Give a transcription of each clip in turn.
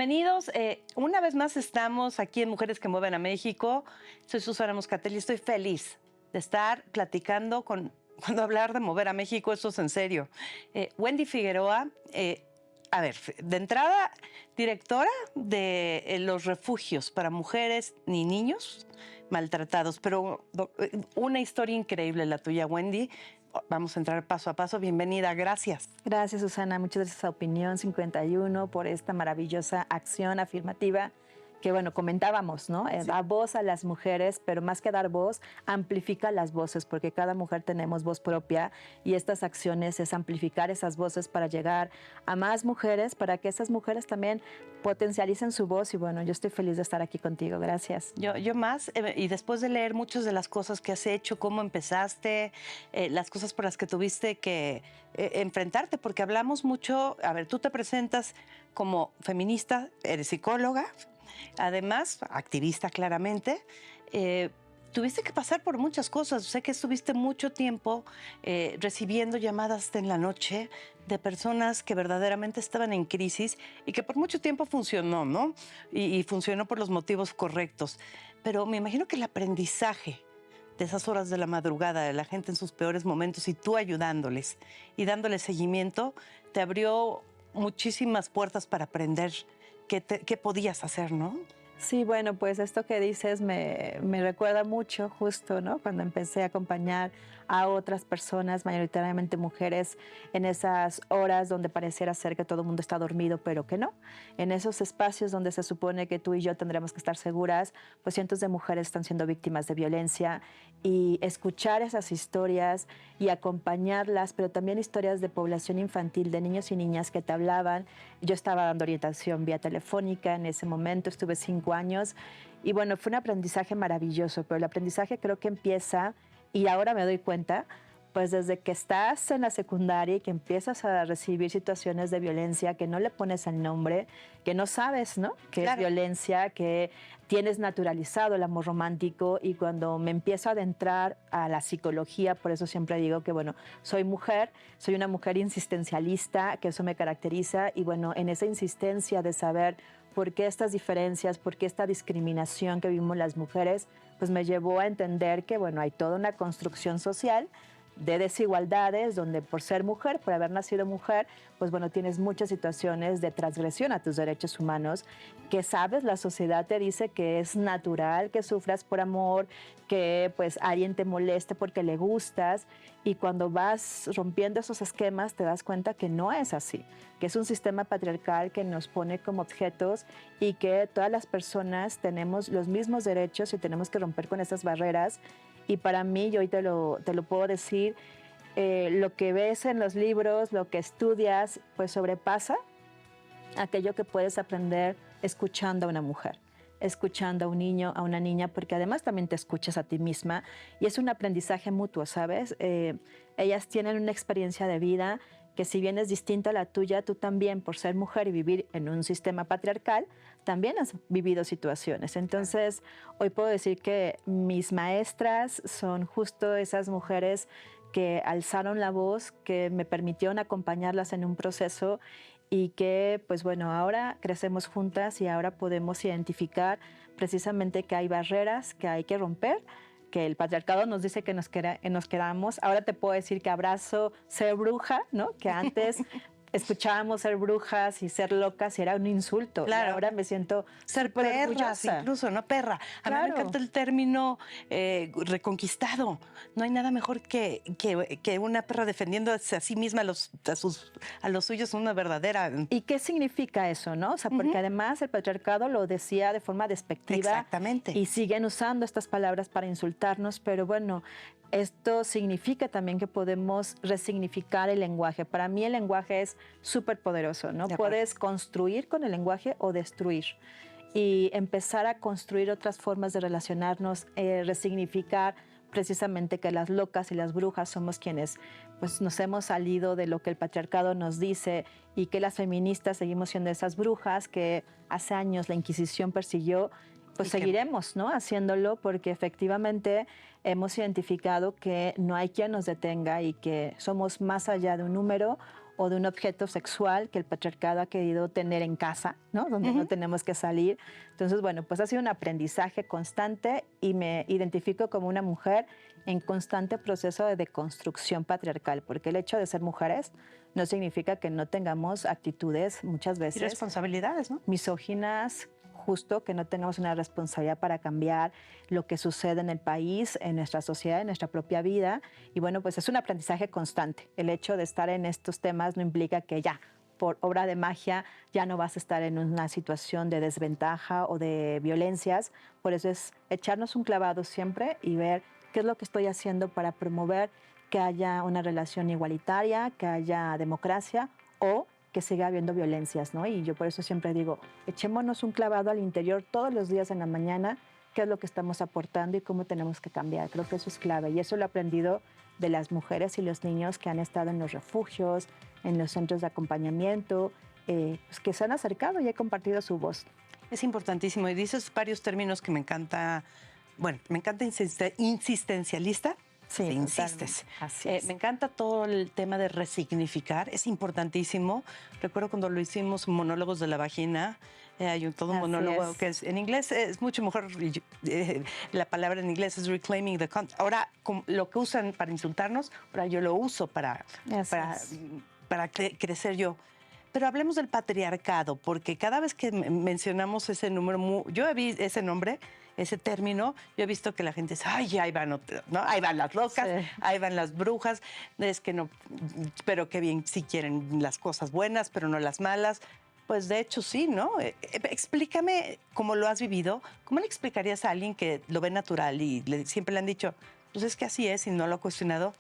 Bienvenidos. Una vez más estamos aquí en Mujeres que Mueven a México. Soy Susana Moscatelli y estoy feliz de estar platicando cuando hablar de mover a México, eso es en serio. Wendy Figueroa, a ver, de entrada, directora de los refugios para mujeres y niños maltratados, pero una historia increíble la tuya, Wendy. Vamos a entrar paso a paso. Bienvenida, gracias. Gracias, Susana. Muchas gracias a Opinión 51 por esta maravillosa acción afirmativa que, bueno, comentábamos, ¿no? Sí. Da voz a las mujeres, pero más que dar voz, amplifica las voces, porque cada mujer tenemos voz propia y estas acciones es amplificar esas voces para llegar a más mujeres, para que esas mujeres también potencialicen su voz. Y bueno, yo estoy feliz de estar aquí contigo. Gracias. Yo más, y después de leer muchas de las cosas que has hecho, cómo empezaste, las cosas por las que tuviste que enfrentarte, porque hablamos mucho, a ver, tú te presentas como feminista, eres psicóloga, además, activista claramente, tuviste que pasar por muchas cosas. Sé que estuviste mucho tiempo recibiendo llamadas en la noche de personas que verdaderamente estaban en crisis y que por mucho tiempo funcionó, ¿no? Y funcionó por los motivos correctos. Pero me imagino que el aprendizaje de esas horas de la madrugada, de la gente en sus peores momentos y tú ayudándoles y dándoles seguimiento, te abrió muchísimas puertas para aprender qué podías hacer, ¿no? Sí, bueno, pues esto que dices me recuerda mucho justo, ¿no? Cuando empecé a acompañar a otras personas, mayoritariamente mujeres, en esas horas donde pareciera ser que todo el mundo está dormido, pero que no. En esos espacios donde se supone que tú y yo tendremos que estar seguras, pues cientos de mujeres están siendo víctimas de violencia y escuchar esas historias y acompañarlas, pero también historias de población infantil, de niños y niñas que te hablaban. Yo estaba dando orientación vía telefónica en ese momento, estuve 5 años y bueno, fue un aprendizaje maravilloso, pero el aprendizaje creo que empieza, y ahora me doy cuenta, pues desde que estás en la secundaria y que empiezas a recibir situaciones de violencia que no le pones el nombre, que no sabes, ¿no? Que Claro. es violencia, que tienes naturalizado el amor romántico, y cuando me empiezo a adentrar a la psicología, por eso siempre digo que, bueno, soy mujer, soy una mujer insistencialista, que eso me caracteriza, y bueno, en esa insistencia de saber por qué estas diferencias, por qué esta discriminación que vivimos las mujeres, pues me llevó a entender que, bueno, hay toda una construcción social de desigualdades, donde por ser mujer, por haber nacido mujer, pues bueno, tienes muchas situaciones de transgresión a tus derechos humanos, que sabes, la sociedad te dice que es natural que sufras por amor, que pues alguien te moleste porque le gustas, y cuando vas rompiendo esos esquemas te das cuenta que no es así, que es un sistema patriarcal que nos pone como objetos y que todas las personas tenemos los mismos derechos y tenemos que romper con esas barreras. Y para mí, yo hoy te lo puedo decir, lo que ves en los libros, lo que estudias, pues sobrepasa aquello que puedes aprender escuchando a una mujer, escuchando a un niño, a una niña, porque además también te escuchas a ti misma y es un aprendizaje mutuo, ¿sabes? Ellas tienen una experiencia de vida que, si bien es distinta a la tuya, tú también, por ser mujer y vivir en un sistema patriarcal, también has vivido situaciones. Entonces, hoy puedo decir que mis maestras son justo esas mujeres que alzaron la voz, que me permitieron acompañarlas en un proceso y que, pues bueno, ahora crecemos juntas y ahora podemos identificar precisamente que hay barreras que hay que romper, que el patriarcado nos dice que nos quedamos. Ahora te puedo decir que abrazo ser bruja, ¿no? Que antes escuchábamos ser brujas y ser locas y era un insulto. Claro. Y ahora me siento ser súper perras, orgullosa. incluso, ¿no? Perra. A mí me Claro. encanta el término reconquistado. No hay nada mejor que una perra defendiendo a sí misma, a los suyos, una verdadera. ¿Y qué significa eso, no? O sea, porque además el patriarcado lo decía de forma despectiva. Exactamente. Y siguen usando estas palabras para insultarnos, pero bueno, esto significa también que podemos resignificar el lenguaje. Para mí el lenguaje es súper poderoso, ¿no? Puedes construir con el lenguaje o destruir. Y empezar a construir otras formas de relacionarnos, resignificar precisamente que las locas y las brujas somos quienes pues, nos hemos salido de lo que el patriarcado nos dice, y que las feministas seguimos siendo esas brujas que hace años la Inquisición persiguió. Pues seguiremos, ¿no? Haciéndolo, porque efectivamente hemos identificado que no hay quien nos detenga y que somos más allá de un número o de un objeto sexual que el patriarcado ha querido tener en casa, ¿no? Donde no tenemos que salir. Entonces, bueno, pues ha sido un aprendizaje constante y me identifico como una mujer en constante proceso de deconstrucción patriarcal, porque el hecho de ser mujeres no significa que no tengamos actitudes muchas Y veces responsabilidades, ¿no? misóginas, justo que no tengamos una responsabilidad para cambiar lo que sucede en el país, en nuestra sociedad, en nuestra propia vida. Y bueno, pues es un aprendizaje constante. El hecho de estar en estos temas no implica que ya, por obra de magia, ya no vas a estar en una situación de desventaja o de violencias. Por eso es echarnos un clavado siempre y ver qué es lo que estoy haciendo para promover que haya una relación igualitaria, que haya democracia o que siga habiendo violencias, ¿no? Y yo por eso siempre digo, echémonos un clavado al interior todos los días en la mañana, qué es lo que estamos aportando y cómo tenemos que cambiar. Creo que eso es clave y eso lo he aprendido de las mujeres y los niños que han estado en los refugios, en los centros de acompañamiento, pues que se han acercado y he compartido su voz. Es importantísimo. Y dices varios términos que me encanta. Bueno, me encanta insistencialista. Sí, Te totalmente. insistes. Así es. Me encanta todo el tema de resignificar, es importantísimo. Recuerdo cuando lo hicimos Monólogos de la Vagina, hay todo un Así monólogo es. que en inglés es mucho mejor, la palabra en inglés es reclaiming the content. Ahora, lo que usan para insultarnos, ahora yo lo uso para, Así para, es. para crecer yo. Pero hablemos del patriarcado, porque cada vez que mencionamos ese número, yo vi ese nombre, ese término, yo he visto que la gente dice, ay, ahí van, ¿no? Ahí van las locas, Sí. ahí van las brujas, es que no, pero qué bien si quieren las cosas buenas, pero no las malas. Pues de hecho sí, ¿no? Explícame cómo lo has vivido, ¿cómo le explicarías a alguien que lo ve natural y siempre le han dicho, pues es que así es y no lo ha cuestionado,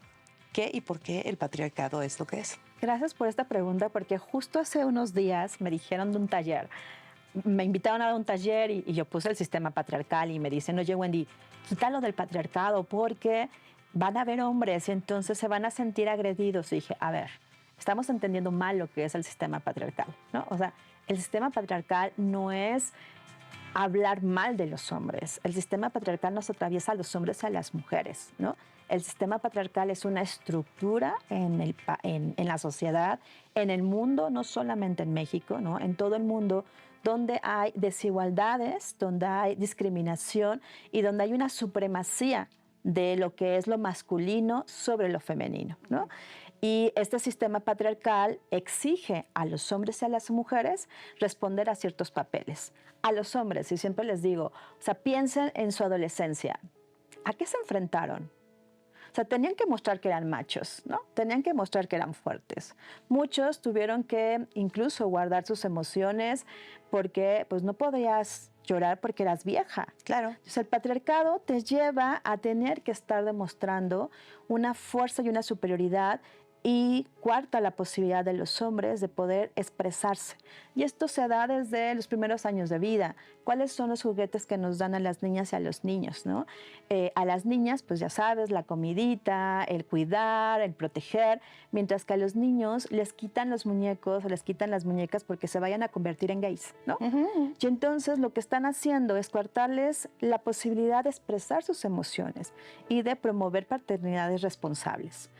qué y por qué el patriarcado es lo que es? Gracias por esta pregunta, porque justo hace unos días me dijeron de un taller. Me invitaron a dar un taller y yo puse el sistema patriarcal y me dicen, oye, Wendy, quítalo del patriarcado porque van a haber hombres y entonces se van a sentir agredidos. Y dije, a ver, estamos entendiendo mal lo que es el sistema patriarcal, ¿no? O sea, el sistema patriarcal no es hablar mal de los hombres. El sistema patriarcal nos atraviesa a los hombres y a las mujeres, ¿no? El sistema patriarcal es una estructura en la sociedad, en el mundo, no solamente en México, ¿no? En todo el mundo, donde hay desigualdades, donde hay discriminación y donde hay una supremacía de lo que es lo masculino sobre lo femenino, ¿no? Y este sistema patriarcal exige a los hombres y a las mujeres responder a ciertos papeles. A los hombres, y siempre les digo, o sea, piensen en su adolescencia. ¿A qué se enfrentaron? O sea, tenían que mostrar que eran machos, ¿no? Tenían que mostrar que eran fuertes. Muchos tuvieron que incluso guardar sus emociones porque pues no podías llorar porque eras vieja. Claro. Entonces, el patriarcado te lleva a tener que estar demostrando una fuerza y una superioridad y cuarta la posibilidad de los hombres de poder expresarse. Y esto se da desde los primeros años de vida. ¿Cuáles son los juguetes que nos dan a las niñas y a los niños, ¿no? A las niñas, pues ya sabes, la comidita, el cuidar, el proteger, mientras que a los niños les quitan los muñecos o les quitan las muñecas porque se vayan a convertir en gays, ¿no? Y entonces lo que están haciendo es coartarles la posibilidad de expresar sus emociones y de promover paternidades responsables.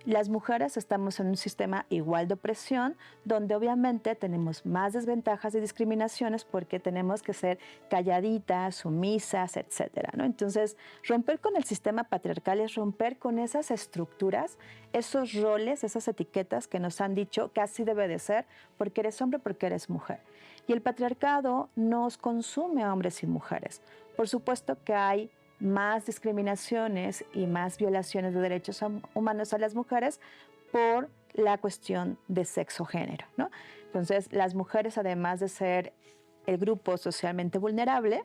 Las mujeres estamos en un sistema igual de opresión, donde obviamente tenemos más desventajas y discriminaciones porque tenemos que ser calladitas, sumisas, etcétera, ¿no? Entonces, romper con el sistema patriarcal es romper con esas estructuras, esos roles, esas etiquetas que nos han dicho que así debe de ser porque eres hombre, porque eres mujer. Y el patriarcado nos consume a hombres y mujeres. Por supuesto que hay más discriminaciones y más violaciones de derechos humanos a las mujeres por la cuestión de sexo-género, ¿no? Entonces, las mujeres, además de ser el grupo socialmente vulnerable,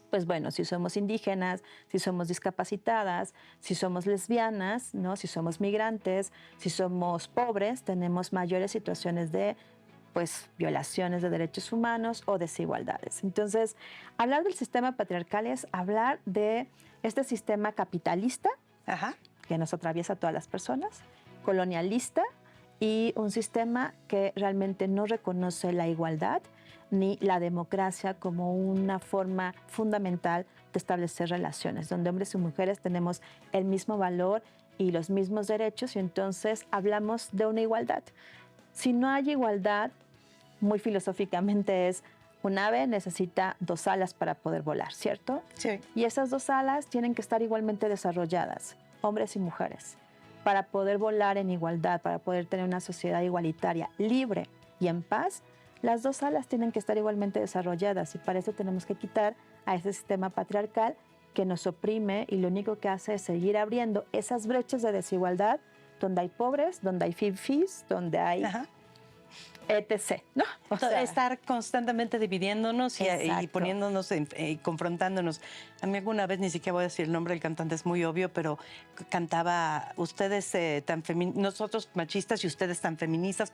pues bueno, si somos indígenas, si somos discapacitadas, si somos lesbianas, ¿no? Si somos migrantes, si somos pobres, tenemos mayores situaciones de pues violaciones de derechos humanos o desigualdades. Entonces, hablar del sistema patriarcal es hablar de este sistema capitalista que nos atraviesa a todas las personas, colonialista y un sistema que realmente no reconoce la igualdad ni la democracia como una forma fundamental de establecer relaciones, donde hombres y mujeres tenemos el mismo valor y los mismos derechos, y entonces hablamos de una igualdad. Si no hay igualdad, muy filosóficamente es, un ave necesita 2 alas para poder volar, ¿cierto? Sí. Y esas 2 alas tienen que estar igualmente desarrolladas, hombres y mujeres, para poder volar en igualdad, para poder tener una sociedad igualitaria, libre y en paz. Las 2 alas tienen que estar igualmente desarrolladas, y para eso tenemos que quitar a ese sistema patriarcal que nos oprime y lo único que hace es seguir abriendo esas brechas de desigualdad donde hay pobres, donde hay fifís, donde hay Ajá. etc. ¿No? O sea, Estar constantemente dividiéndonos y Exacto. poniéndonos, confrontándonos. A mí alguna vez, ni siquiera voy a decir el nombre del cantante, es muy obvio, pero cantaba, ustedes tan nosotros machistas y ustedes tan feministas,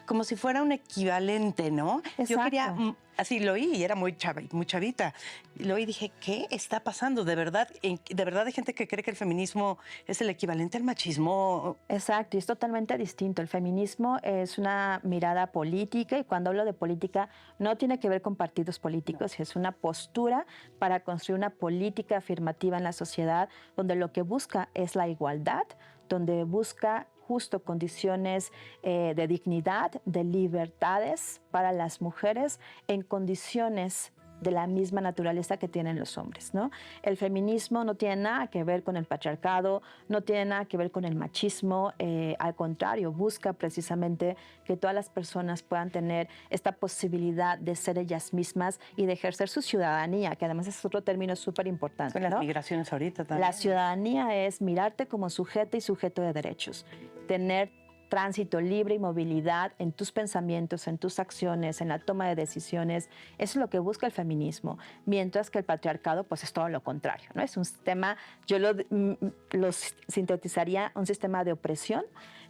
como si fuera un equivalente, ¿no? Yo Exacto. quería, así lo oí y era muy chavita. Y lo oí y dije, ¿qué está pasando? ¿De verdad hay gente que cree que el feminismo es el equivalente al machismo? Exacto, y es totalmente distinto. El feminismo es una mirada política, y cuando hablo de política no tiene que ver con partidos políticos, es una postura para construir una política afirmativa en la sociedad donde lo que busca es la igualdad, donde busca justo condiciones de dignidad, de libertades para las mujeres en condiciones de la misma naturaleza que tienen los hombres, ¿no? El feminismo no tiene nada que ver con el patriarcado, no tiene nada que ver con el machismo, al contrario, busca precisamente que todas las personas puedan tener esta posibilidad de ser ellas mismas y de ejercer su ciudadanía, que además es otro término súper importante. Con las ¿no? migraciones ahorita también. La ciudadanía es mirarte como sujeto y sujeto de derechos, tener tránsito libre y movilidad en tus pensamientos, en tus acciones, en la toma de decisiones. Eso es lo que busca el feminismo, mientras que el patriarcado pues es todo lo contrario, ¿no? Es un sistema, yo lo sintetizaría, un sistema de opresión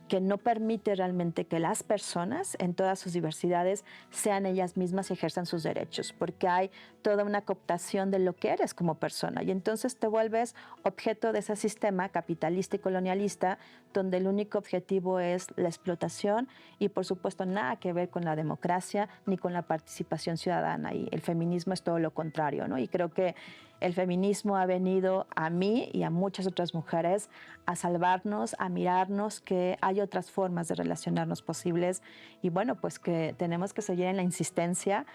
que no permite realmente que las personas en todas sus diversidades sean ellas mismas y ejerzan sus derechos, porque hay toda una cooptación de lo que eres como persona, y entonces te vuelves objeto de ese sistema capitalista y colonialista donde el único objetivo es la explotación y por supuesto nada que ver con la democracia ni con la participación ciudadana, y el feminismo es todo lo contrario, ¿no? Y creo que el feminismo ha venido a mí y a muchas otras mujeres a salvarnos, a mirarnos que hay otras formas de relacionarnos posibles, y bueno, pues que tenemos que seguir en la insistencia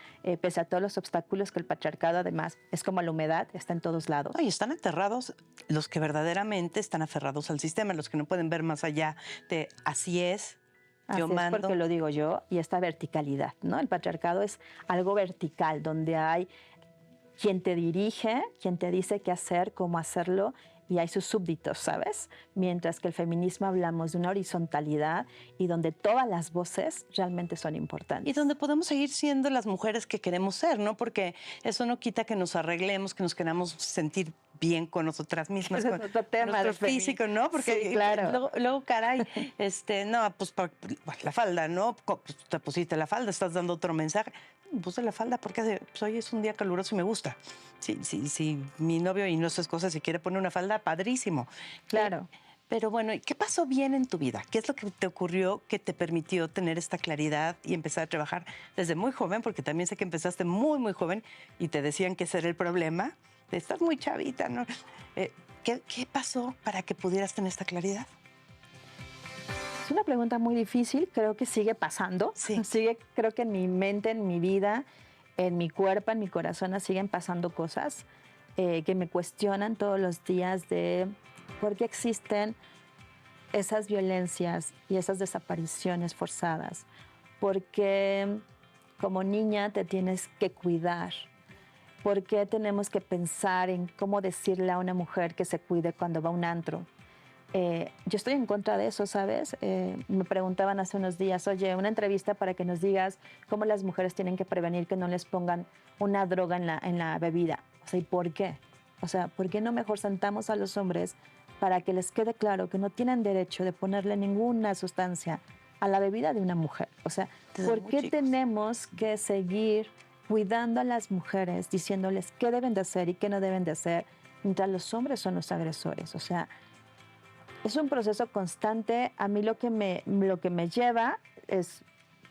pese a todos los obstáculos que el patriarcado además es como la humedad, está en todos lados. Y están aterrados los que verdaderamente están aferrados al sistema, los que no pueden ver más allá de así es, Así yo es, mando. porque lo digo yo, y esta verticalidad, ¿no? El patriarcado es algo vertical, donde hay quien te dirige, quien te dice qué hacer, cómo hacerlo, y hay sus súbditos, ¿sabes? Mientras que el feminismo hablamos de una horizontalidad y donde todas las voces realmente son importantes. Y donde podemos seguir siendo las mujeres que queremos ser, ¿no? Porque eso no quita que nos arreglemos, que nos queramos sentir bien con nosotras mismas, Ese es con otro tema nuestro físico, ¿no? Porque sí, claro. luego, caray, no, pues la falda, ¿no? Pues, te pusiste la falda, estás dando otro mensaje. Me puse la falda porque pues, hoy es un día caluroso y me gusta. Si mi novio y no su esposa se quiere poner una falda, padrísimo. Claro. Pero bueno, ¿qué pasó bien en tu vida? ¿Qué es lo que te ocurrió que te permitió tener esta claridad y empezar a trabajar desde muy joven? Porque también sé que empezaste muy, muy joven y te decían que ese era el problema. Estás muy chavita, ¿no? ¿Qué pasó para que pudieras tener esta claridad? Es una pregunta muy difícil, creo que sigue pasando. Sí. Creo que en mi mente, en mi vida, en mi cuerpo, en mi corazón siguen pasando cosas que me cuestionan todos los días de por qué existen esas violencias y esas desapariciones forzadas. Porque como niña te tienes que cuidar. ¿Por qué tenemos que pensar en cómo decirle a una mujer que se cuide cuando va a un antro? Yo estoy en contra de eso, ¿sabes? Me preguntaban hace unos días, oye, una entrevista para que nos digas cómo las mujeres tienen que prevenir que no les pongan una droga en la bebida. O sea, ¿y por qué? O sea, ¿por qué no mejor sentamos a los hombres para que les quede claro que no tienen derecho de ponerle ninguna sustancia a la bebida de una mujer? O sea, ¿por qué tenemos que seguir cuidando a las mujeres, diciéndoles qué deben de hacer y qué no deben de hacer, mientras los hombres son los agresores? O sea, es un proceso constante. A mí lo que me lleva es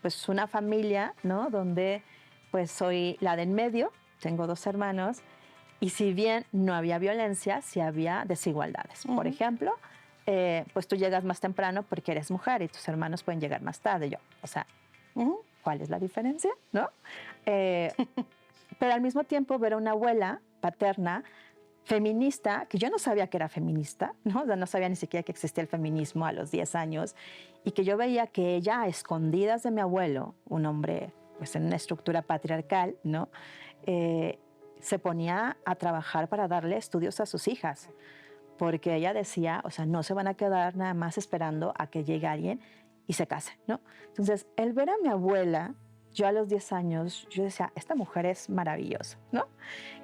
pues una familia, ¿no? Donde pues soy la de en medio, tengo 2 hermanos, y si bien no había violencia, sí había desigualdades. Por ejemplo, pues tú llegas más temprano porque eres mujer y tus hermanos pueden llegar más tarde. Yo, o sea, ¿cuál es la diferencia? ¿No? Pero al mismo tiempo ver a una abuela paterna feminista, que yo no sabía que era feminista, ¿no? O sea, no sabía ni siquiera que existía el feminismo a los 10 años, y que yo veía que ella, a escondidas de mi abuelo, un hombre pues en una estructura patriarcal, ¿no? Se ponía a trabajar para darle estudios a sus hijas, porque ella decía, o sea, no se van a quedar nada más esperando a que llegue alguien y se case, ¿no? Entonces, el ver a mi abuela, yo a los 10 años, yo decía, esta mujer es maravillosa, ¿no?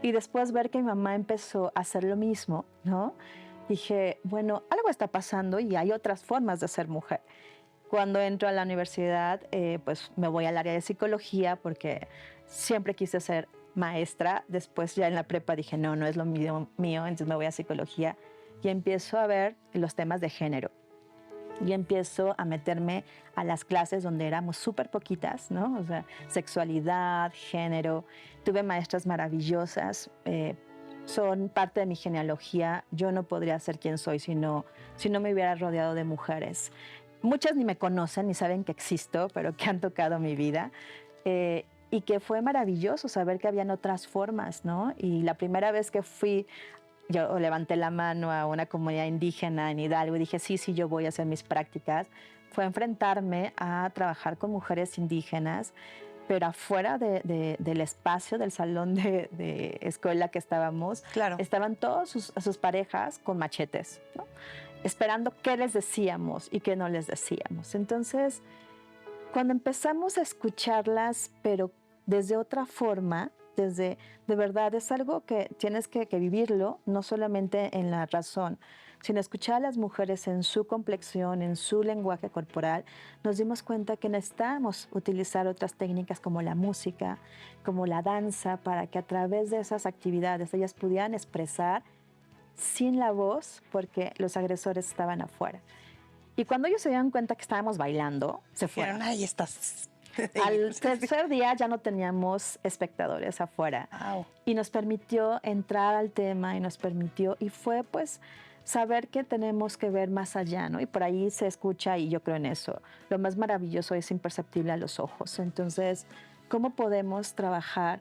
Y después ver que mi mamá empezó a hacer lo mismo, ¿no? Dije, bueno, algo está pasando y hay otras formas de ser mujer. Cuando entro a la universidad, pues me voy al área de psicología porque siempre quise ser maestra. Después ya en la prepa dije, no, no es lo mío, entonces me voy a psicología y empiezo a ver los temas de género. Y empiezo a meterme a las clases donde éramos súper poquitas, ¿no? O sea, sexualidad, género. Tuve maestras maravillosas, son parte de mi genealogía. Yo no podría ser quien soy si no me hubiera rodeado de mujeres. Muchas ni me conocen ni saben que existo, pero que han tocado mi vida. Y que fue maravilloso saber que habían otras formas, ¿no? Y la primera vez que fui, yo levanté la mano a una comunidad indígena en Hidalgo y dije, sí, yo voy a hacer mis prácticas. Fue enfrentarme a trabajar con mujeres indígenas, pero afuera del espacio, del salón de escuela que estábamos, Claro. estaban todas sus parejas con machetes, ¿no? Esperando qué les decíamos y qué no les decíamos. Entonces, cuando empezamos a escucharlas, pero desde otra forma, de verdad es algo que tienes que vivirlo, no solamente en la razón, sino escuchar a las mujeres en su complexión, en su lenguaje corporal, nos dimos cuenta que necesitamos utilizar otras técnicas como la música, como la danza, para que a través de esas actividades ellas pudieran expresar sin la voz, porque los agresores estaban afuera. Y cuando ellos se dieron cuenta que estábamos bailando, se fueron. Ay, estás. Al tercer día ya no teníamos espectadores afuera. Wow. Y nos permitió entrar al tema y fue pues saber que tenemos que ver más allá, ¿no? Y por ahí se escucha y yo creo en eso. Lo más maravilloso es imperceptible a los ojos. Entonces, ¿cómo podemos trabajar?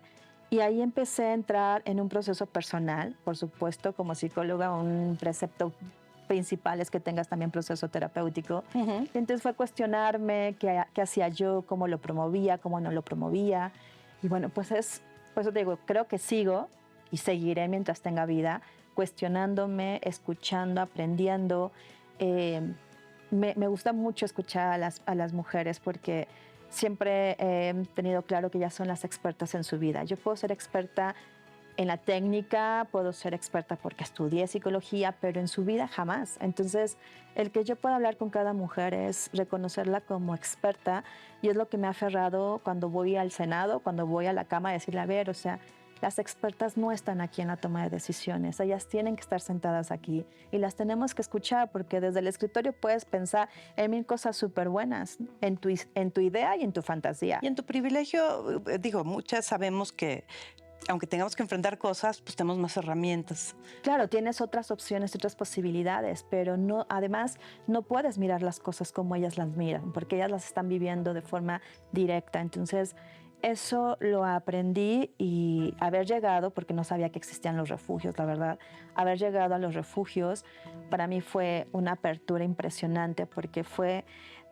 Y ahí empecé a entrar en un proceso personal, por supuesto, como psicóloga, un precepto principal es que tengas también proceso terapéutico. Uh-huh. Entonces fue cuestionarme qué hacía yo, cómo lo promovía, cómo no lo promovía. Y bueno, pues por eso te digo, creo que sigo y seguiré mientras tenga vida, cuestionándome, escuchando, aprendiendo. Me gusta mucho escuchar a las mujeres porque siempre he tenido claro que ellas son las expertas en su vida. Yo puedo ser experta en la técnica, puedo ser experta porque estudié psicología, pero en su vida jamás. Entonces, el que yo pueda hablar con cada mujer es reconocerla como experta y es lo que me ha aferrado cuando voy al Senado, cuando voy a la Cámara, decirle, a ver, o sea, las expertas no están aquí en la toma de decisiones, ellas tienen que estar sentadas aquí y las tenemos que escuchar porque desde el escritorio puedes pensar en mil cosas súper buenas, en tu idea y en tu fantasía. Y en tu privilegio, digo, muchas sabemos que aunque tengamos que enfrentar cosas, pues tenemos más herramientas. Claro, tienes otras opciones, otras posibilidades, pero no, además no puedes mirar las cosas como ellas las miran, porque ellas las están viviendo de forma directa. Entonces, eso lo aprendí y haber llegado, porque no sabía que existían los refugios, la verdad, haber llegado a los refugios para mí fue una apertura impresionante porque fue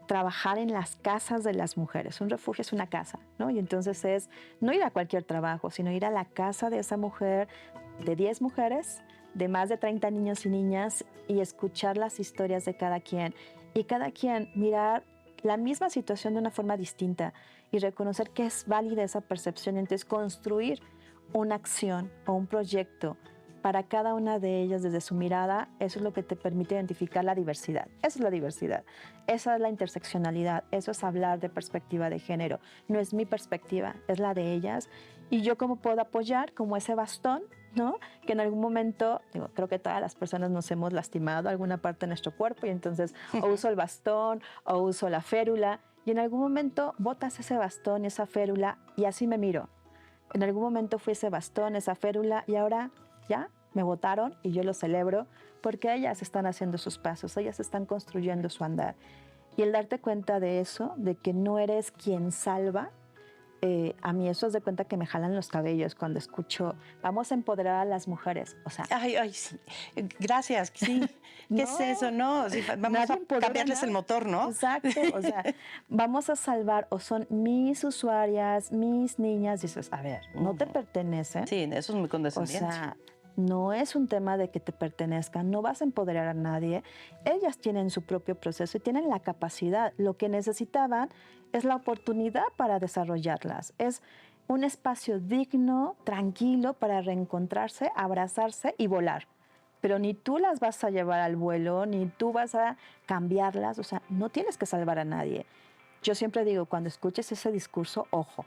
trabajar en las casas de las mujeres. Un refugio es una casa, ¿no? Y entonces es no ir a cualquier trabajo, sino ir a la casa de esa mujer, de 10 mujeres, de más de 30 niños y niñas, y escuchar las historias de cada quien. Y cada quien mirar la misma situación de una forma distinta y reconocer que es válida esa percepción. Entonces, construir una acción o un proyecto para cada una de ellas desde su mirada, eso es lo que te permite identificar la diversidad. Esa es la diversidad, esa es la interseccionalidad, eso es hablar de perspectiva de género. No es mi perspectiva, es la de ellas. Y yo cómo puedo apoyar como ese bastón, ¿no? Que en algún momento, digo, creo que todas las personas nos hemos lastimado alguna parte de nuestro cuerpo y entonces o uso el bastón o uso la férula y en algún momento botas ese bastón, esa férula y así me miro. En algún momento fui ese bastón, esa férula y ahora ya me votaron y yo lo celebro porque ellas están haciendo sus pasos, ellas están construyendo su andar. Y el darte cuenta de eso, de que no eres quien salva, a mí eso es de cuenta que me jalan los cabellos cuando escucho, vamos a empoderar a las mujeres. O sea, Ay, sí. Gracias. Sí. ¿Qué es eso? No, sí, vamos nadie a empodera cambiarles nada. el motor, ¿no? Exacto, o sea, vamos a salvar, o son mis usuarias, mis niñas, dices, a ver, no te pertenecen. Sí, eso es muy O condescendiente. sea, no es un tema de que te pertenezcan, no vas a empoderar a nadie. Ellas tienen su propio proceso y tienen la capacidad. Lo que necesitaban es la oportunidad para desarrollarlas. Es un espacio digno, tranquilo para reencontrarse, abrazarse y volar. Pero ni tú las vas a llevar al vuelo, ni tú vas a cambiarlas. O sea, no tienes que salvar a nadie. Yo siempre digo, cuando escuches ese discurso, ojo,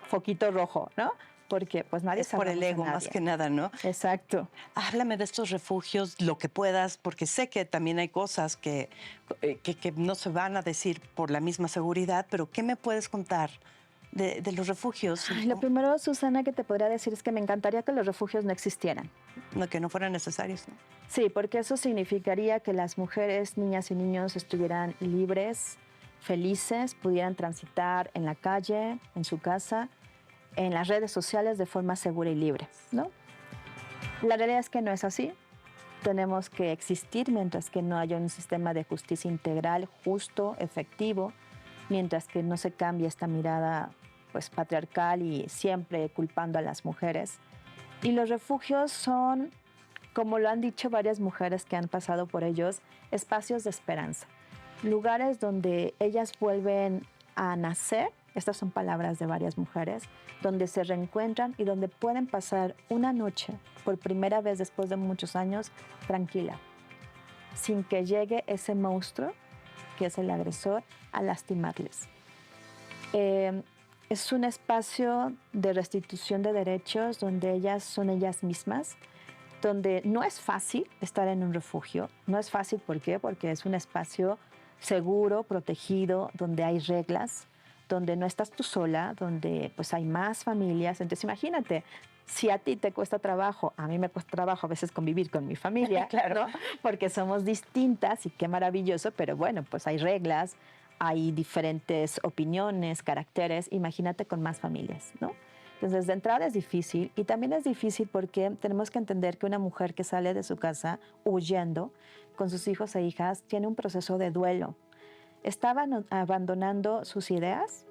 foquito rojo, ¿no? Porque pues nadie Es por el salvamos a ego más nadie. que nada, ¿no? Exacto. Háblame de estos refugios, lo que puedas, porque sé que también hay cosas que no se van a decir por la misma seguridad, pero ¿qué me puedes contar de los refugios? Ay, lo primero, Susana, que te podría decir es que me encantaría que los refugios no existieran. No, que no fueran necesarios, ¿no? Sí, porque eso significaría que las mujeres, niñas y niños estuvieran libres, felices, pudieran transitar en la calle, en su casa, en las redes sociales de forma segura y libre, ¿no? La realidad es que no es así. Tenemos que existir mientras que no haya un sistema de justicia integral, justo, efectivo, mientras que no se cambie esta mirada pues, patriarcal y siempre culpando a las mujeres. Y los refugios son, como lo han dicho varias mujeres que han pasado por ellos, espacios de esperanza. Lugares donde ellas vuelven a nacer, estas son palabras de varias mujeres, donde se reencuentran y donde pueden pasar una noche, por primera vez después de muchos años, tranquila, sin que llegue ese monstruo, que es el agresor, a lastimarles. Es un espacio de restitución de derechos donde ellas son ellas mismas, donde no es fácil estar en un refugio. No es fácil, ¿por qué? Porque es un espacio seguro, protegido, donde hay reglas, donde no estás tú sola, donde pues hay más familias. Entonces imagínate, si a ti te cuesta trabajo, a mí me cuesta trabajo a veces convivir con mi familia, Claro. ¿no? Porque somos distintas y qué maravilloso, pero bueno, pues hay reglas, hay diferentes opiniones, caracteres, imagínate con más familias, ¿no? Entonces, de entrada es difícil y también es difícil porque tenemos que entender que una mujer que sale de su casa huyendo con sus hijos e hijas tiene un proceso de duelo. Está abandonando sus ideas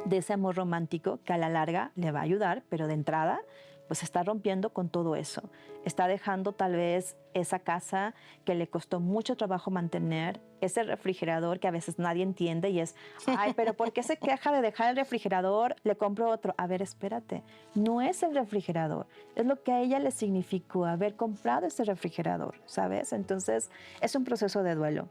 de ese amor romántico que a la larga le va a ayudar, pero de entrada pues está rompiendo con todo eso. Está dejando tal vez esa casa que le costó mucho trabajo mantener, ese refrigerador que a veces nadie entiende y es, ay, pero ¿por qué se queja de dejar el refrigerador? Le compro otro. A ver, espérate, no es el refrigerador, es lo que a ella le significó haber comprado ese refrigerador, ¿sabes? Entonces es un proceso de duelo.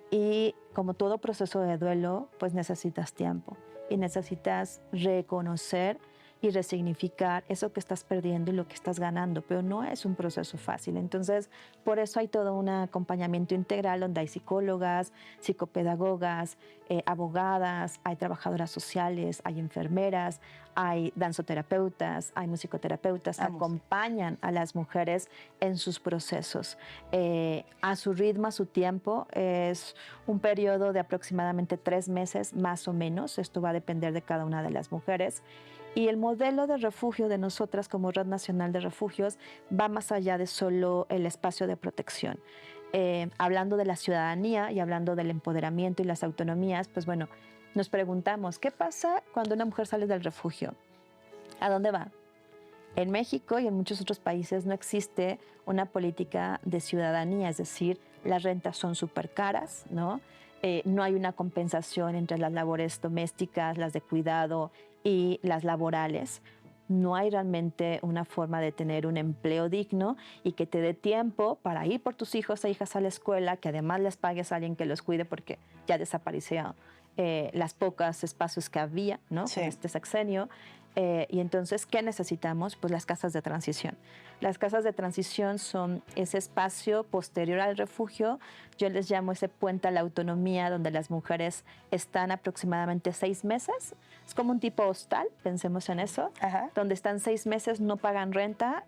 Y como todo proceso de duelo, pues necesitas tiempo y necesitas reconocer y resignificar eso que estás perdiendo y lo que estás ganando, pero no es un proceso fácil. Entonces, por eso hay todo un acompañamiento integral donde hay psicólogas, psicopedagogas, abogadas, hay trabajadoras sociales, hay enfermeras, hay danzoterapeutas, hay musicoterapeutas, acompañan a las mujeres en sus procesos. A su ritmo, a su tiempo, es un periodo de aproximadamente 3 meses, más o menos. Esto va a depender de cada una de las mujeres. Y el modelo de refugio de nosotras como Red Nacional de Refugios va más allá de solo el espacio de protección. Hablando de la ciudadanía y hablando del empoderamiento y las autonomías, pues bueno, nos preguntamos, ¿qué pasa cuando una mujer sale del refugio? ¿A dónde va? En México y en muchos otros países no existe una política de ciudadanía, es decir, las rentas son súper caras, ¿no? No hay una compensación entre las labores domésticas, las de cuidado y las laborales. No hay realmente una forma de tener un empleo digno y que te dé tiempo para ir por tus hijos e hijas a la escuela, que además les pagues a alguien que los cuide porque ya desaparecieron las pocas espacios que había, ¿no? Sí. Con este sexenio. Y entonces, ¿qué necesitamos? Pues las casas de transición. Las casas de transición son ese espacio posterior al refugio. Yo les llamo ese puente a la autonomía, donde las mujeres están aproximadamente 6 meses. Es como un tipo hostal, pensemos en eso, Ajá. donde están 6 meses, no pagan renta,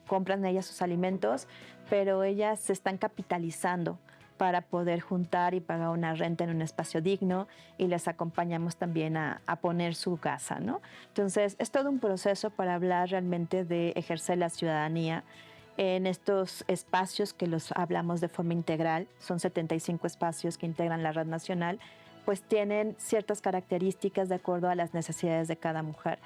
compran ellas sus alimentos, pero ellas se están capitalizando para poder juntar y pagar una renta en un espacio digno, y les acompañamos también a poner su casa, ¿no? Entonces, es todo un proceso para hablar realmente de ejercer la ciudadanía en estos espacios que los hablamos de forma integral. Son 75 espacios que integran la red nacional, pues tienen ciertas características de acuerdo a las necesidades de cada mujer.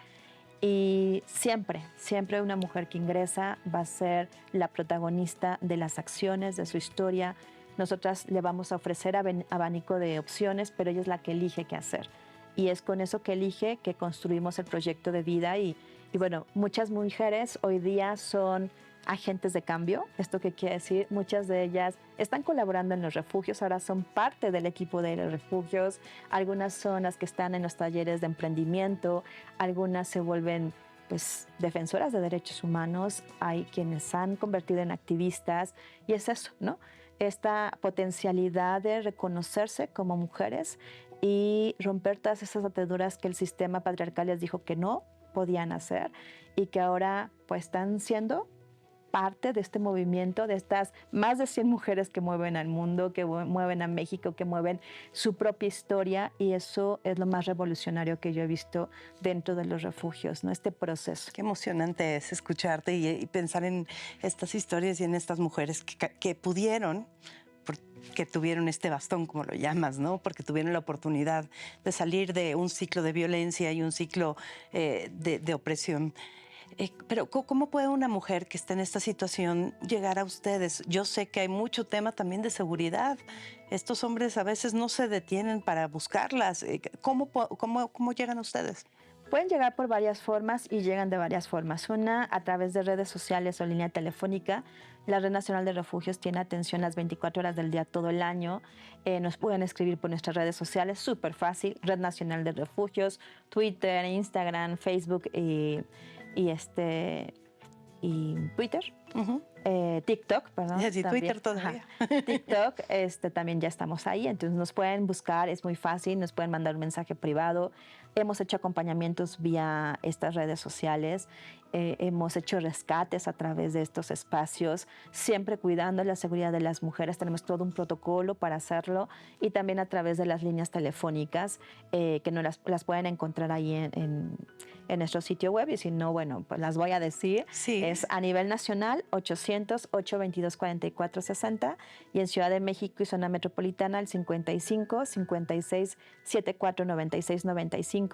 Y siempre, siempre una mujer que ingresa va a ser la protagonista de las acciones, de su historia. Nosotras le vamos a ofrecer abanico de opciones, pero ella es la que elige qué hacer. Y es con eso que elige que construimos el proyecto de vida. Y bueno, muchas mujeres hoy día son agentes de cambio. ¿Esto qué quiere decir? Muchas de ellas están colaborando en los refugios, ahora son parte del equipo de los refugios. Algunas son las que están en los talleres de emprendimiento, algunas se vuelven pues defensoras de derechos humanos, hay quienes se han convertido en activistas, y es eso, ¿no? Esta potencialidad de reconocerse como mujeres y romper todas esas ataduras que el sistema patriarcal les dijo que no podían hacer, y que ahora pues están siendo parte de este movimiento, de estas más de 100 mujeres que mueven al mundo, que mueven a México, que mueven su propia historia, y eso es lo más revolucionario que yo he visto dentro de los refugios, ¿no? Este proceso. Qué emocionante es escucharte y pensar en estas historias y en estas mujeres que pudieron, que tuvieron este bastón, como lo llamas, ¿no? Porque tuvieron la oportunidad de salir de un ciclo de violencia y un ciclo de opresión. Pero ¿cómo puede una mujer que está en esta situación llegar a ustedes? Yo sé que hay mucho tema también de seguridad. Estos hombres a veces no se detienen para buscarlas. ¿Cómo llegan a ustedes? Pueden llegar por varias formas y llegan de varias formas. Una, a través de redes sociales o línea telefónica. La Red Nacional de Refugios tiene atención las 24 horas del día, todo el año. Nos pueden escribir por nuestras redes sociales, súper fácil. Red Nacional de Refugios, Twitter, Instagram, Facebook y Twitter. Uh-huh. TikTok, perdón. Sí, Twitter todavía. TikTok, también ya estamos ahí, entonces nos pueden buscar, es muy fácil, nos pueden mandar un mensaje privado. Hemos hecho acompañamientos vía estas redes sociales, hemos hecho rescates a través de estos espacios, siempre cuidando la seguridad de las mujeres. Tenemos todo un protocolo para hacerlo, y también a través de las líneas telefónicas que no las pueden encontrar ahí en nuestro sitio web, y si no, bueno, pues las voy a decir. Sí. Es a nivel nacional 800-822-4460, y en Ciudad de México y zona metropolitana el 55 56 74 96 95.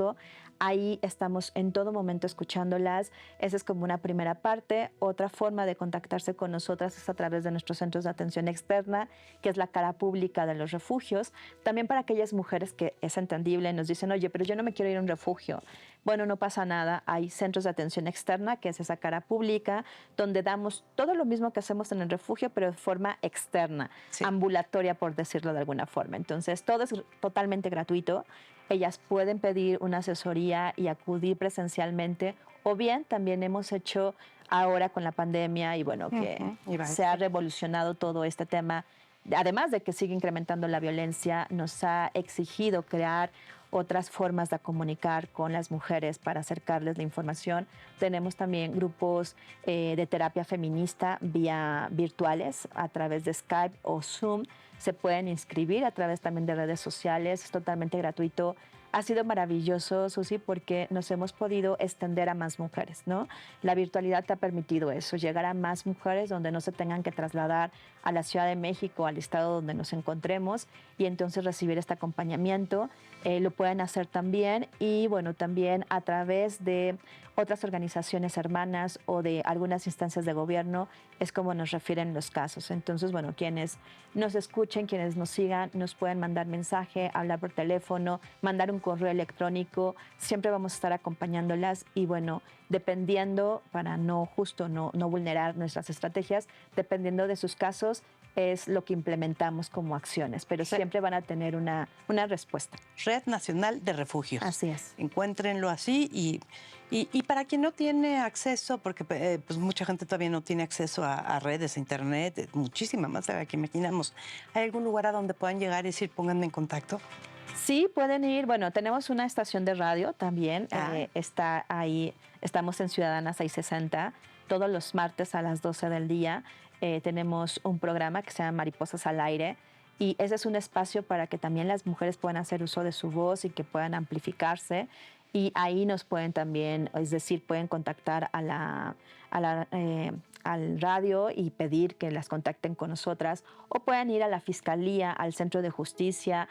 Ahí estamos en todo momento escuchándolas. Esa es como una primera parte. Otra forma de contactarse con nosotras es a través de nuestros centros de atención externa, que es la cara pública de los refugios. También para aquellas mujeres que es entendible, nos dicen, oye, pero yo no me quiero ir a un refugio. Bueno, no pasa nada. Hay centros de atención externa, que es esa cara pública, donde damos todo lo mismo que hacemos en el refugio, pero de forma externa, sí, ambulatoria, por decirlo de alguna forma. Entonces, todo es totalmente gratuito. Ellas pueden pedir una asesoría y acudir presencialmente, o bien también hemos hecho ahora con la pandemia, y bueno, que se ha revolucionado todo este tema. Además de que sigue incrementando la violencia, nos ha exigido crear otras formas de comunicar con las mujeres para acercarles la información. Tenemos también grupos de terapia feminista vía virtuales a través de Skype o Zoom. Se pueden inscribir a través también de redes sociales, es totalmente gratuito. Ha sido maravilloso, Susi, porque nos hemos podido extender a más mujeres, ¿no? La virtualidad te ha permitido eso, llegar a más mujeres donde no se tengan que trasladar a la Ciudad de México, al estado donde nos encontremos, y entonces recibir este acompañamiento. Lo pueden hacer también, y bueno, también a través de otras organizaciones hermanas o de algunas instancias de gobierno, es como nos refieren los casos. Entonces, bueno, quienes nos escuchen, quienes nos sigan, nos pueden mandar mensaje, hablar por teléfono, mandar un correo electrónico, siempre vamos a estar acompañándolas y bueno, dependiendo, para no vulnerar nuestras estrategias, dependiendo de sus casos, es lo que implementamos como acciones, pero siempre van a tener una respuesta. Red Nacional de Refugios. Así es. Encuéntrenlo así y para quien no tiene acceso, porque pues mucha gente todavía no tiene acceso a redes, a internet, muchísima más de la que imaginamos. ¿Hay algún lugar a donde puedan llegar y decir, pónganme en contacto? Sí, pueden ir. Bueno, tenemos una estación de radio también. Está ahí, estamos en Ciudadana 660, todos los martes a las 12 del día. Tenemos un programa que se llama Mariposas al Aire y ese es un espacio para que también las mujeres puedan hacer uso de su voz y que puedan amplificarse. Y ahí nos pueden también, es decir, pueden contactar al radio y pedir que las contacten con nosotras, o pueden ir a la Fiscalía, al Centro de Justicia,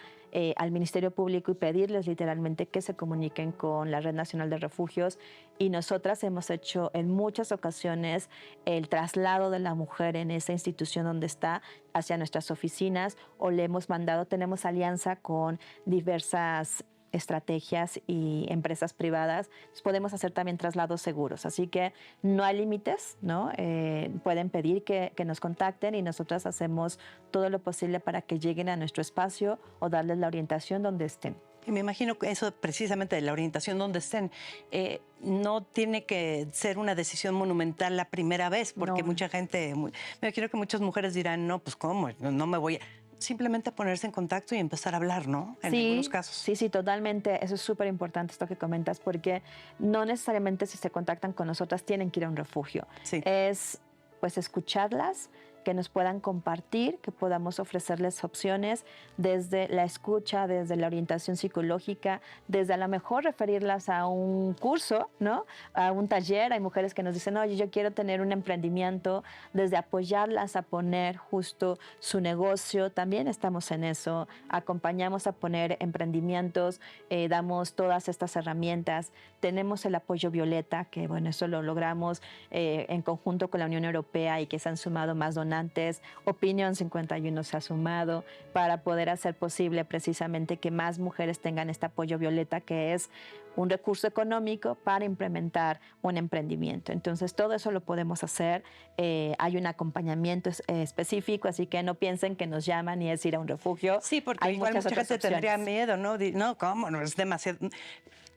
al Ministerio Público y pedirles literalmente que se comuniquen con la Red Nacional de Refugios. Y nosotras hemos hecho en muchas ocasiones el traslado de la mujer en esa institución donde está hacia nuestras oficinas, o le hemos mandado, tenemos alianza con diversas estrategias y empresas privadas, podemos hacer también traslados seguros. Así que no hay límites, ¿no? Pueden pedir que nos contacten y nosotras hacemos todo lo posible para que lleguen a nuestro espacio o darles la orientación donde estén. Y me imagino que eso precisamente de la orientación donde estén, no tiene que ser una decisión monumental la primera vez, porque mucha gente, me imagino que muchas mujeres dirán, no, pues ¿cómo? No me voy a... Simplemente ponerse en contacto y empezar a hablar, ¿no? En algunos casos. Sí, totalmente. Eso es súper importante esto que comentas, porque no necesariamente si se contactan con nosotras tienen que ir a un refugio. Sí. Es pues escucharlas, que nos puedan compartir, que podamos ofrecerles opciones desde la escucha, desde la orientación psicológica, desde a lo mejor referirlas a un curso, ¿no? A un taller. Hay mujeres que nos dicen, oye, yo quiero tener un emprendimiento, desde apoyarlas a poner justo su negocio. También estamos en eso, acompañamos a poner emprendimientos, damos todas estas herramientas. Tenemos el apoyo Violeta, que bueno, eso lo logramos en conjunto con la Unión Europea y que se han sumado más donantes. Opinión 51 se ha sumado para poder hacer posible precisamente que más mujeres tengan este apoyo Violeta, que es un recurso económico para implementar un emprendimiento. Entonces, todo eso lo podemos hacer. Hay un acompañamiento específico, así que no piensen que nos llaman y es ir a un refugio. Sí, porque hay igual mucha gente opciones. tendría miedo, ¿no? No, ¿cómo? No, es demasiado...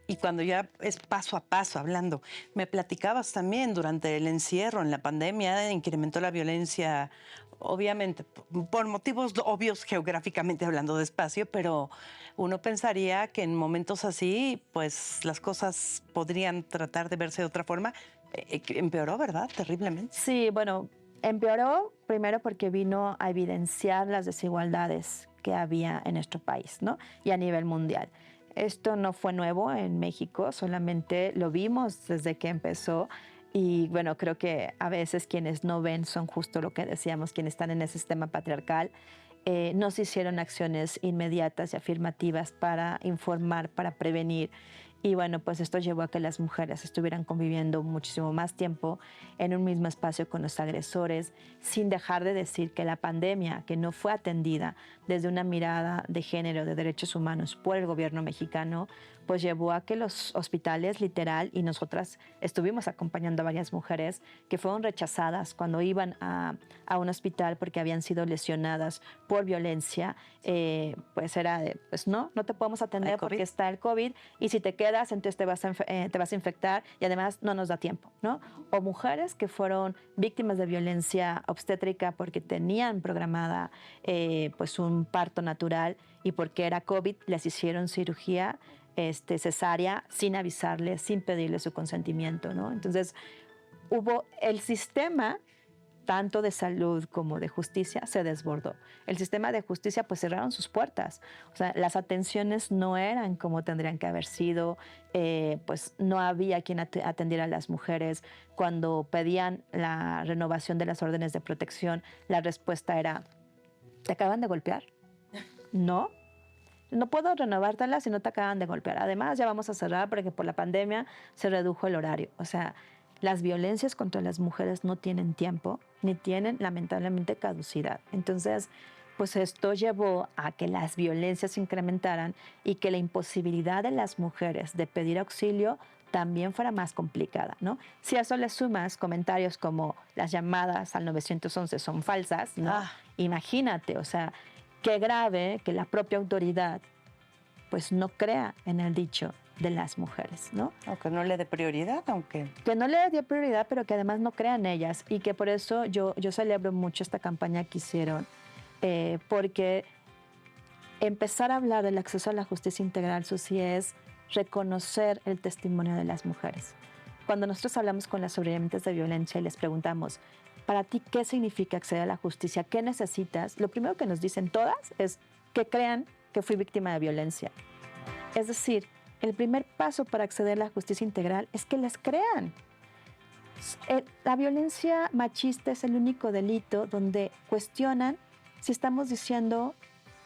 Y cuando ya es paso a paso hablando, me platicabas también durante el encierro, en la pandemia, incrementó la violencia, obviamente, por motivos obvios geográficamente hablando de espacio, pero uno pensaría que en momentos así, pues las cosas podrían tratar de verse de otra forma. Empeoró, ¿verdad? Terriblemente. Sí, bueno, empeoró primero porque vino a evidenciar las desigualdades que había en nuestro país, ¿no? Y a nivel mundial. Esto no fue nuevo en México, solamente lo vimos desde que empezó. Y bueno, creo que a veces quienes no ven son justo lo que decíamos, quienes están en ese sistema patriarcal. No se hicieron acciones inmediatas y afirmativas para informar, para prevenir. Y bueno, pues esto llevó a que las mujeres estuvieran conviviendo muchísimo más tiempo en un mismo espacio con los agresores, sin dejar de decir que la pandemia, que no fue atendida desde una mirada de género, de derechos humanos por el gobierno mexicano, pues llevó a que los hospitales, literal, y nosotras estuvimos acompañando a varias mujeres que fueron rechazadas cuando iban a un hospital porque habían sido lesionadas por violencia, pues era de, pues no te podemos atender porque está el COVID, y si te quedas, entonces te vas a infectar y además no nos da tiempo, ¿no? O mujeres que fueron víctimas de violencia obstétrica porque tenían programada pues un parto natural y porque era COVID, les hicieron cirugía cesárea sin avisarles, sin pedirle su consentimiento, ¿no? Entonces, el sistema, tanto de salud como de justicia, se desbordó. El sistema de justicia, pues cerraron sus puertas. O sea, las atenciones no eran como tendrían que haber sido, pues no había quien atendiera a las mujeres. Cuando pedían la renovación de las órdenes de protección, la respuesta era, ¿te acaban de golpear? No. No puedo renovártela si no te acaban de golpear. Además, ya vamos a cerrar porque por la pandemia se redujo el horario. O sea, las violencias contra las mujeres no tienen tiempo ni tienen, lamentablemente, caducidad. Entonces, pues esto llevó a que las violencias se incrementaran y que la imposibilidad de las mujeres de pedir auxilio también fuera más complicada, ¿no? Si a eso le sumas comentarios como las llamadas al 911 son falsas, ¿no? Ah, Imagínate, o sea, qué grave que la propia autoridad pues no crea en el dicho de las mujeres, ¿no? aunque no le dé prioridad, aunque... Que no le dio prioridad, pero que además no crea en ellas y que por eso yo celebro mucho esta campaña que hicieron, porque empezar a hablar del acceso a la justicia integral, Susi, es reconocer el testimonio de las mujeres. Cuando nosotros hablamos con las sobrevivientes de violencia y les preguntamos, para ti, ¿qué significa acceder a la justicia? ¿Qué necesitas? Lo primero que nos dicen todas es que crean que fui víctima de violencia. Es decir, el primer paso para acceder a la justicia integral es que les crean. La violencia machista es el único delito donde cuestionan si estamos diciendo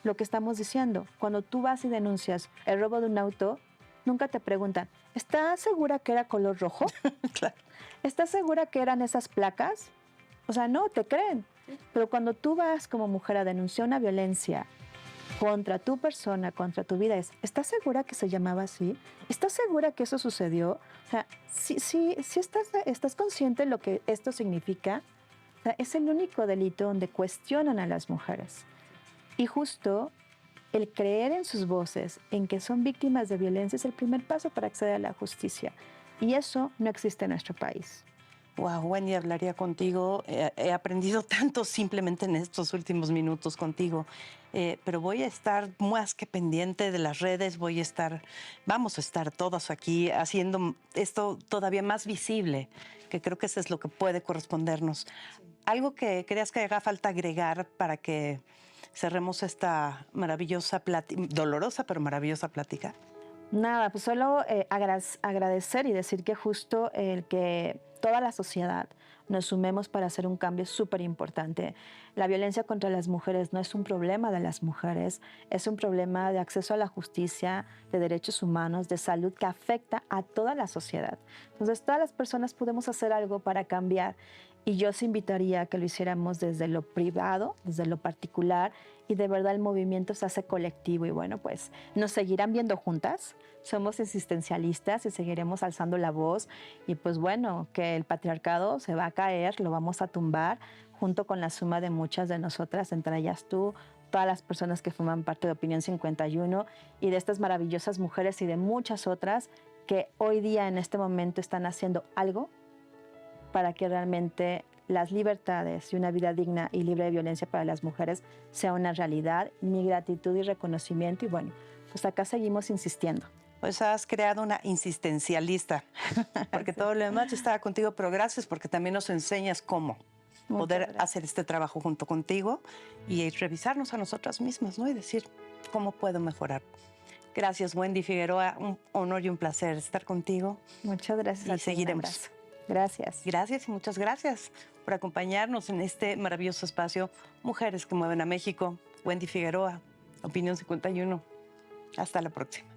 lo que estamos diciendo. Cuando tú vas y denuncias el robo de un auto, nunca te preguntan, ¿estás segura que era color rojo? Claro. ¿Estás segura que eran esas placas? O sea, no, te creen. Pero cuando tú vas como mujer a denunciar una violencia contra tu persona, contra tu vida, ¿estás segura que se llamaba así? ¿Estás segura que eso sucedió? O sea, si estás consciente de lo que esto significa, o sea, es el único delito donde cuestionan a las mujeres. Y justo el creer en sus voces, en que son víctimas de violencia, es el primer paso para acceder a la justicia. Y eso no existe en nuestro país. Wow, Wendy, hablaría contigo. He aprendido tanto simplemente en estos últimos minutos contigo, pero voy a estar más que pendiente de las redes, vamos a estar todos aquí haciendo esto todavía más visible, que creo que eso es lo que puede correspondernos. Sí. ¿Algo que creas que haga falta agregar para que cerremos esta maravillosa plática, dolorosa pero maravillosa plática? Nada, pues solo agradecer y decir que justo el que toda la sociedad nos sumemos para hacer un cambio es súper importante. La violencia contra las mujeres no es un problema de las mujeres, es un problema de acceso a la justicia, de derechos humanos, de salud que afecta a toda la sociedad. Entonces, todas las personas podemos hacer algo para cambiar y yo os invitaría a que lo hiciéramos desde lo privado, desde lo particular y de verdad el movimiento se hace colectivo y bueno, pues nos seguirán viendo juntas, somos existencialistas y seguiremos alzando la voz y pues bueno, que el patriarcado se va a caer, lo vamos a tumbar junto con la suma de muchas de nosotras, entre ellas tú, todas las personas que forman parte de Opinión 51 y de estas maravillosas mujeres y de muchas otras que hoy día en este momento están haciendo algo para que realmente las libertades y una vida digna y libre de violencia para las mujeres sea una realidad. Mi gratitud y reconocimiento y bueno, pues acá seguimos insistiendo. Pues has creado una insistencialista, porque todo lo demás yo estaba contigo, pero gracias porque también nos enseñas cómo poder hacer este trabajo junto contigo y revisarnos a nosotras mismas, ¿no? Y decir, ¿cómo puedo mejorar? Gracias, Wendy Figueroa, un honor y un placer estar contigo. Muchas gracias. Y seguiremos. Gracias. Gracias y muchas gracias por acompañarnos en este maravilloso espacio Mujeres que Mueven a México. Wendy Figueroa, Opinión 51. Hasta la próxima.